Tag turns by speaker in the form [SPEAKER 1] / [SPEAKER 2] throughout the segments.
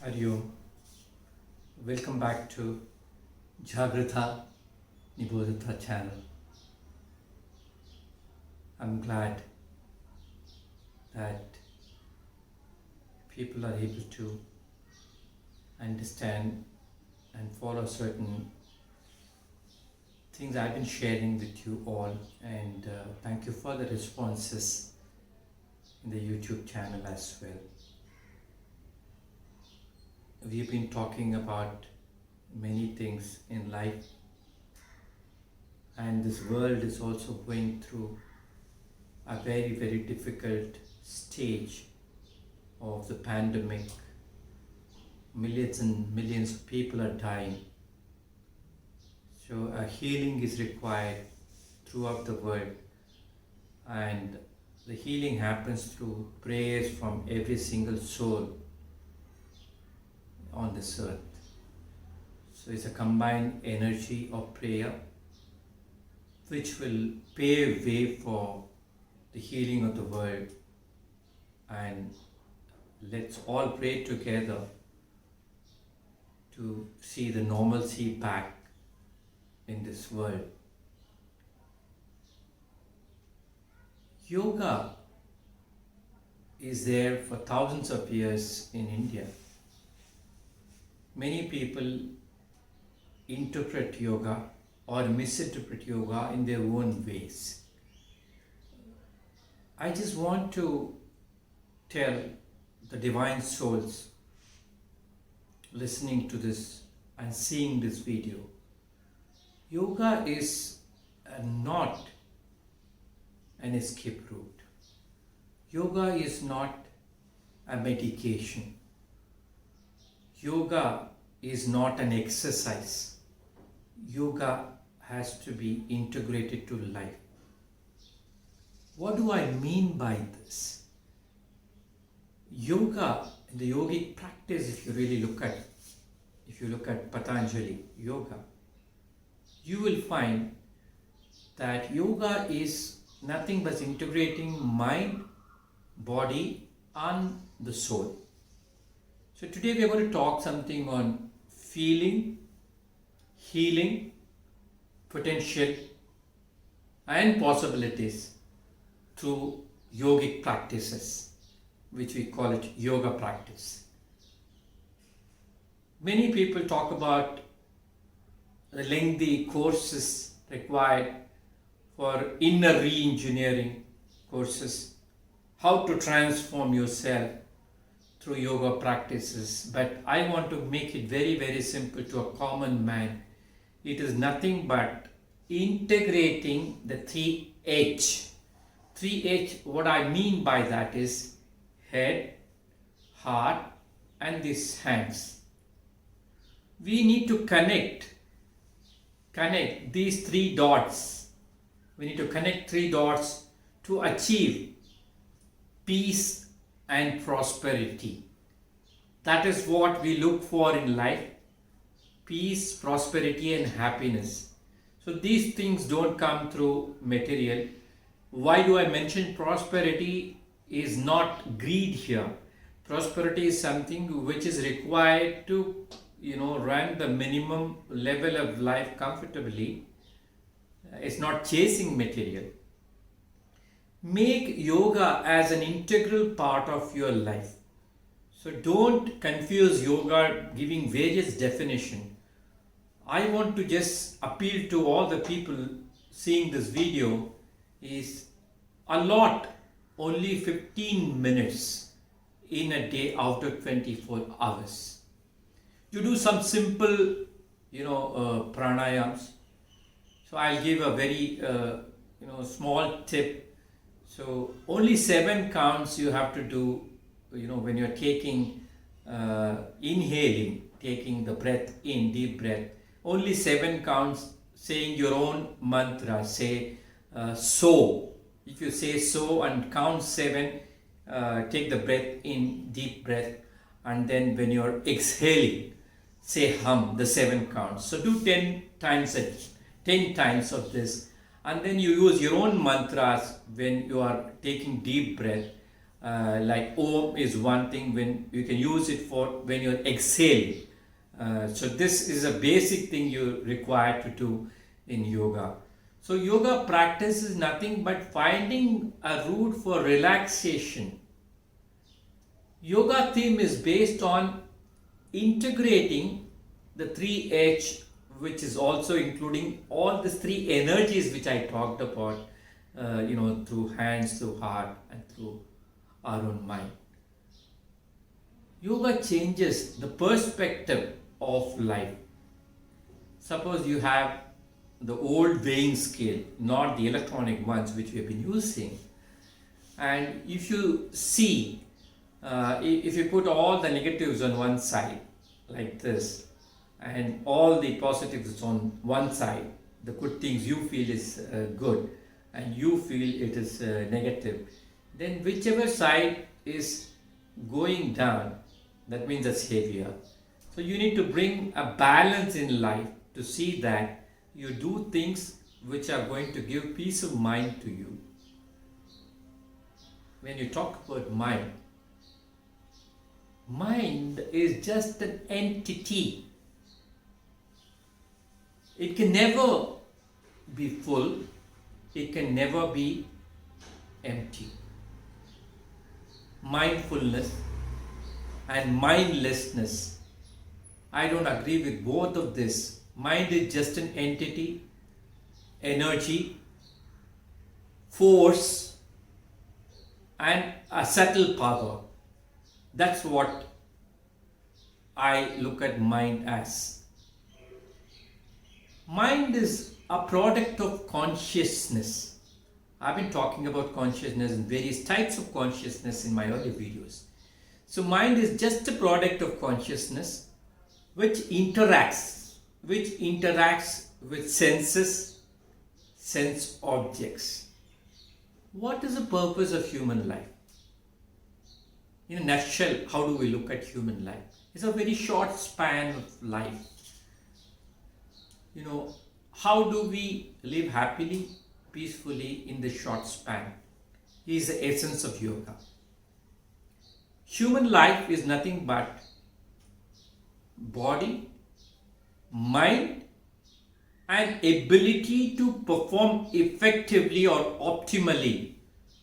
[SPEAKER 1] Hariom. Welcome back to Jagratha Nibodhata channel. I'm glad that people are able to understand and follow certain things I've been sharing with you all, and thank you for the responses in the YouTube channel as well. We've been talking about many things in life, and this world is also going through a very, very difficult stage of the pandemic. Millions and millions of people are dying. So a healing is required throughout the world, and the healing happens through prayers from every single soul on this earth. So it's a combined energy of prayer which will pave way for the healing of the world, and let's all pray together to see the normalcy back in this world. Yoga is there for thousands of years in India. Many people interpret yoga or misinterpret yoga in their own ways. I just want to tell the divine souls listening to this and seeing this video, yoga is not an escape route. Yoga is not a medication. Yoga is not an exercise. Yoga has to be integrated to life. What do I mean by this? Yoga, the yogic practice, if you look at Patanjali Yoga, you will find that yoga is nothing but integrating mind, body, and the soul. So today we are going to talk something on feeling, healing, potential, and possibilities through yogic practices, which we call it yoga practice. Many people talk about the lengthy courses required for inner re-engineering courses, how to transform yourself through yoga practices, but I want to make it very, very simple to a common man. It is nothing but integrating the 3H. 3H, what I mean by that is head, heart, and these hands. We need to connect these three dots. We need to connect three dots to achieve peace and prosperity. That is what we look for in life: peace, prosperity, and happiness. So these things don't come through material. Why do I mention prosperity? Is not greed here. Prosperity is something which is required to run the minimum level of life comfortably. It's not chasing material. Make yoga as an integral part of your life. So don't confuse yoga giving various definition. I want to just appeal to all the people seeing this video is allot only 15 minutes in a day out of 24 hours. You do some simple pranayams. So I'll give a very small tip. So only 7 counts you have to do, when you're taking, inhaling, taking the breath in, deep breath. Only 7 counts, saying your own mantra. Say so. If you say so and count 7, take the breath in, deep breath, and then when you're exhaling, say hum, the 7 counts. So do 10 times of this, and then you use your own mantras when you are taking deep breath, like Om is one thing when you can use it for when you're exhaling. So this is a basic thing you require to do in yoga. So yoga practice is nothing but finding a route for relaxation. Yoga theme is based on integrating the 3H, which is also including all the three energies which I talked about, through hands, through heart, and through our own mind. Yoga changes the perspective of life. Suppose you have the old weighing scale, not the electronic ones which we have been using, and if you see, if you put all the negatives on one side like this and all the positives on one side, the good things you feel is good and you feel it is negative, then whichever side is going down, that means it's heavier. So you need to bring a balance in life to see that you do things which are going to give peace of mind to you. When you talk about mind, mind is just an entity. It can never be full, it can never be empty. Mindfulness and mindlessness, I don't agree with both of this. Mind is just an entity, energy, force, and a subtle power. That's what I look at mind as. Mind is a product of consciousness. I've been talking about consciousness and various types of consciousness in my earlier videos. So mind is just a product of consciousness which interacts with senses, sense objects. What is the purpose of human life? In a nutshell, how do we look at human life? It's a very short span of life. How do we live happily, peacefully in the short span? Is the essence of yoga. Human life is nothing but body, mind, and ability to perform effectively or optimally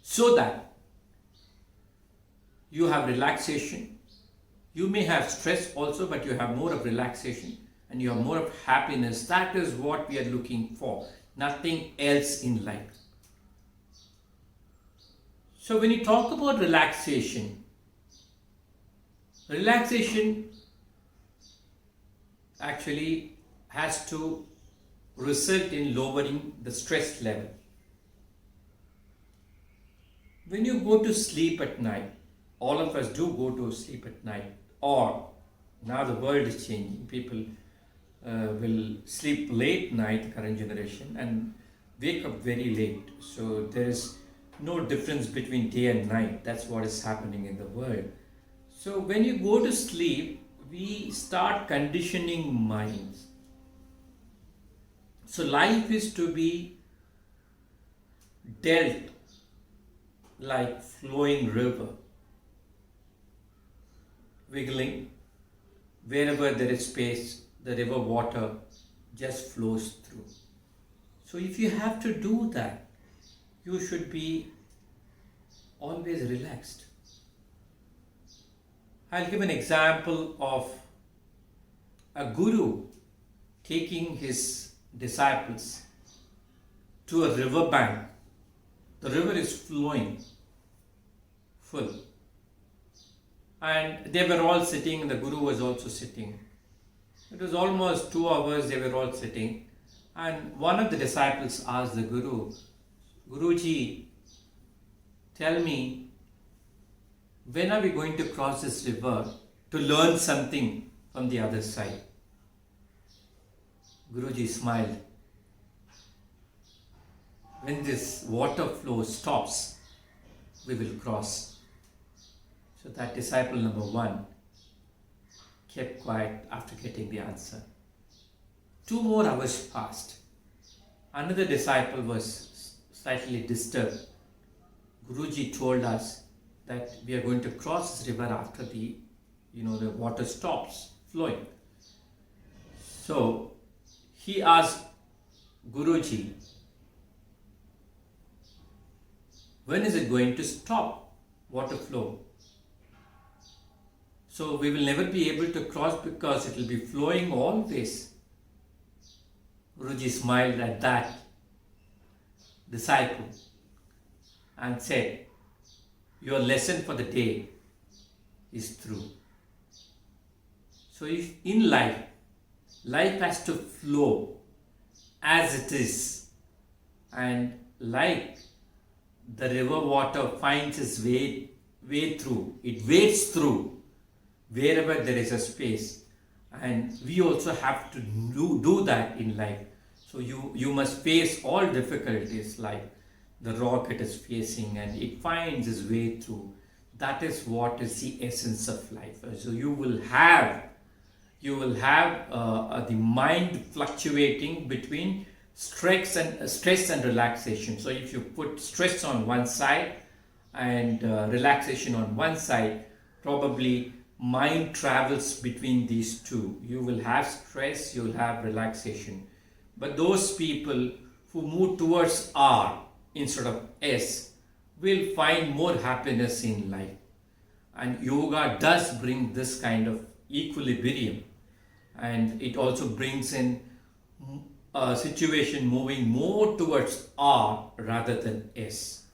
[SPEAKER 1] so that you have relaxation. You may have stress also, but you have more of relaxation and you have more of happiness. That is what we are looking for, nothing else in life. So when you talk about relaxation actually has to result in lowering the stress level. When you go to sleep at night, all of us do go to sleep at night, or now the world is changing. People will sleep late night, current generation, and wake up very late. So there is no difference between day and night. That's what is happening in the world. So when you go to sleep, we start conditioning minds. So life is to be dealt like flowing river, wiggling. Wherever there is space, the river water just flows through. So if you have to do that, you should be always relaxed. I'll give an example of a guru taking his disciples to a river bank. The river is flowing full. And they were all sitting, the guru was also sitting. It was almost 2 hours they were all sitting. And one of the disciples asked the guru, Guruji, tell me, when are we going to cross this river to learn something from the other side? Guruji smiled. When this water flow stops, we will cross. So that disciple number 1 kept quiet after getting the answer. 2 more hours passed. Another disciple was slightly disturbed. Guruji told us that we are going to cross this river after the water stops flowing. So he asked Guruji, when is it going to stop water flow? So we will never be able to cross because it will be flowing always. Guruji smiled at that disciple and said, your lesson for the day is through. So if in life has to flow as it is, and like the river water finds its way through, it wades through wherever there is a space, and we also have to do that in life. So you must face all difficulties like the rocket is facing, and it finds its way through. That is what is the essence of life. So you will have the mind fluctuating between stress and relaxation. So if you put stress on one side and relaxation on one side, probably mind travels between these two. You will have stress, you will have relaxation. But those people who move towards R instead of S will find more happiness in life. And yoga does bring this kind of equilibrium, and it also brings in a situation moving more towards R rather than S.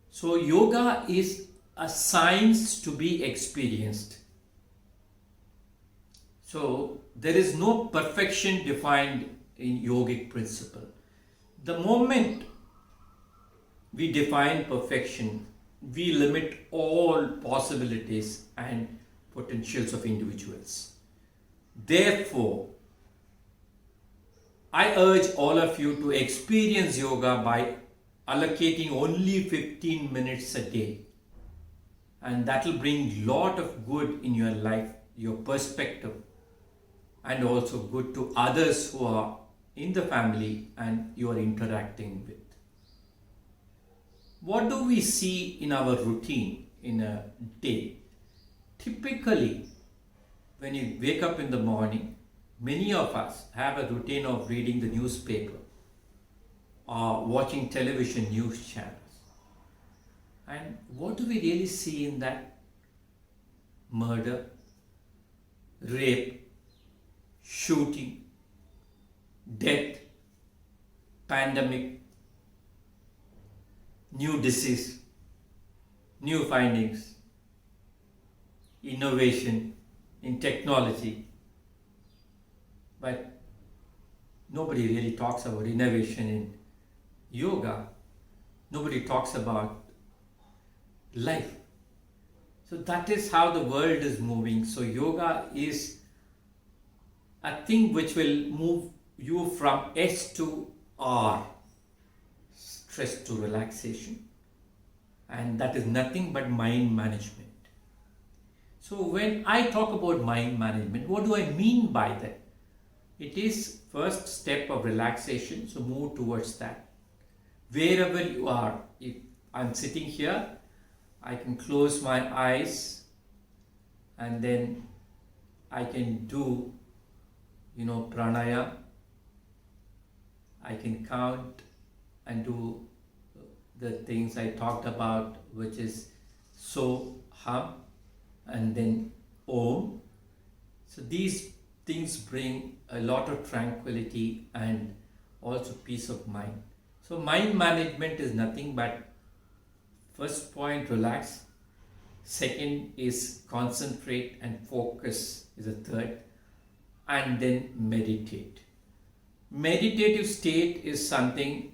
[SPEAKER 1] So yoga is a science to be experienced. So there is no perfection defined in yogic principle. The moment we define perfection, we limit all possibilities and potentials of individuals. Therefore, I urge all of you to experience yoga by allocating only 15 minutes a day, and that will bring lot of good in your life, your perspective, and also good to others who are in the family and you are interacting with. What do we see in our routine in a day? Typically, when you wake up in the morning, many of us have a routine of reading the newspaper or watching television news channels. And what do we really see in that? Murder, rape, shooting, death, pandemic, new disease, new findings, innovation in technology. But nobody really talks about innovation in yoga. Nobody talks about life. So that is how the world is moving. So yoga is a thing which will move you from S to R, stress to relaxation, and that is nothing but mind management. So when I talk about mind management, what do I mean by that? It is first step of relaxation, so move towards that. Wherever you are, if I'm sitting here, I can close my eyes and then I can do pranayama. I can count and do the things I talked about, which is so, hum, and then om. So these things bring a lot of tranquility and also peace of mind. So mind management is nothing but first point, relax. Second is concentrate and focus is a third. And then meditate. Meditative state is something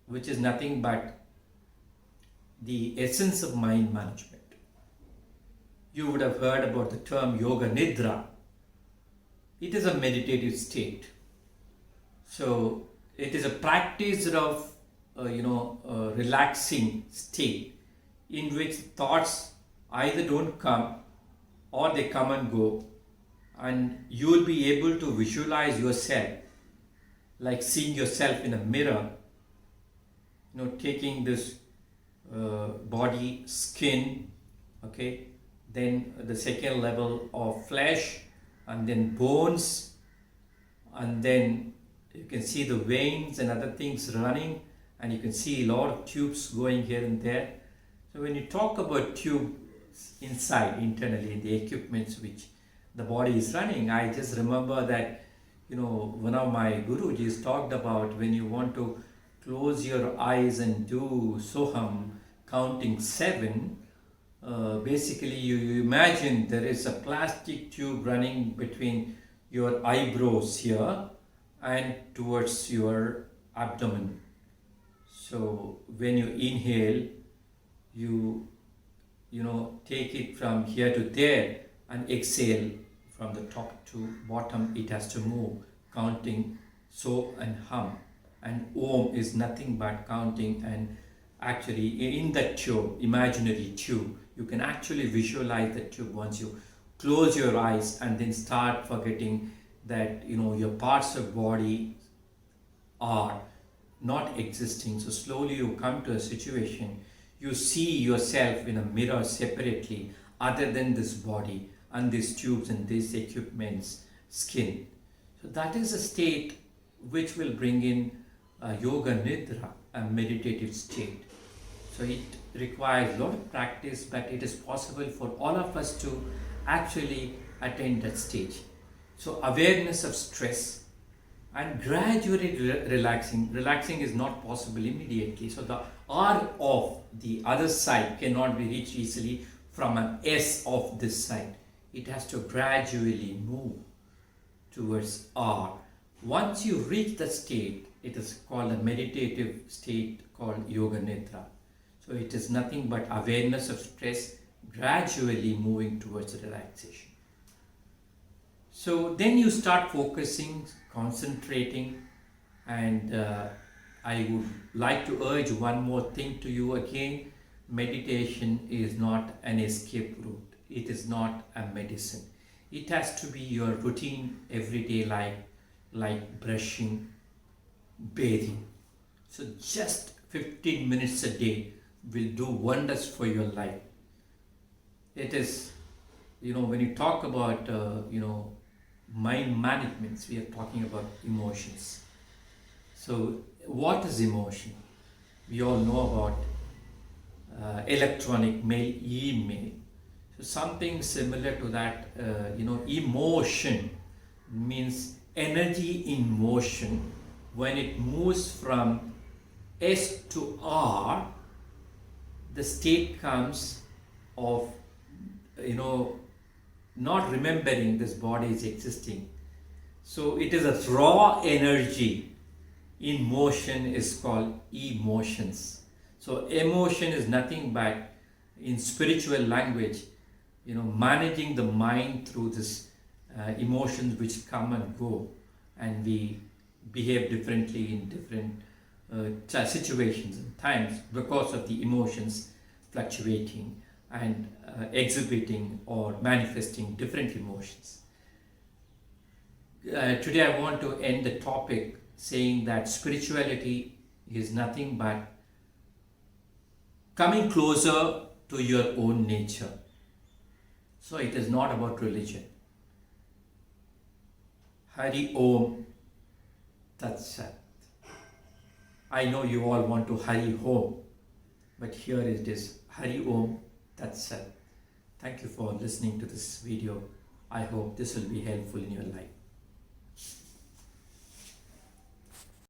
[SPEAKER 1] which is nothing but the essence of mind management. You would have heard about the term yoga nidra. It is a meditative state. So it is a practice of relaxing state in which thoughts either don't come or they come and go, and you will be able to visualize yourself like seeing yourself in a mirror, taking this body, skin, okay, then the second level of flesh, and then bones, and then you can see the veins and other things running, and you can see a lot of tubes going here and there. So when you talk about tube inside, internally, in the equipments which the body is running, I just remember that, one of my gurujis talked about when you want to close your eyes and do Soham, counting 7, basically you imagine there is a plastic tube running between your eyebrows here and towards your abdomen. So when you inhale, you take it from here to there, and exhale from the top to bottom. It has to move, counting so and hum. And Om is nothing but counting. And actually in that tube, imaginary tube, you can actually visualize the tube once you close your eyes and then start forgetting that your parts of body are not existing. So slowly you come to a situation, you see yourself in a mirror separately, other than this body and these tubes and these equipments, skin. So that is a state which will bring in yoga nidra, a meditative state. So it requires a lot of practice, but it is possible for all of us to actually attain that stage. So awareness of stress and gradually relaxing. Relaxing is not possible immediately. So the R of the other side cannot be reached easily from an S of this side. It has to gradually move towards R. Once you reach that state, it is called a meditative state called Yoga Nidra. So it is nothing but awareness of stress gradually moving towards relaxation. So then you start focusing, concentrating, and I would like to urge one more thing to you again. Meditation is not an escape route. It is not a medicine. It has to be your routine everyday life, like brushing, bathing. So just 15 minutes a day will do wonders for your life. It is, when you talk about, mind management, we are talking about emotions. So what is emotion? We all know about electronic mail, email. So something similar to that, emotion means energy in motion. When it moves from S to R, the state comes of, not remembering this body is existing. So it is a raw energy in motion is called emotions. So emotion is nothing but, in spiritual language, managing the mind through this emotions which come and go, and we behave differently in different situations and times because of the emotions fluctuating and exhibiting or manifesting different emotions. Today I want to end the topic saying that spirituality is nothing but coming closer to your own nature. So it is not about religion. Hari Om Tat Sat. I know you all want to Hari Home, but here it is, Hari Om Tat Sat. Thank you for listening to this video. I hope this will be helpful in your life.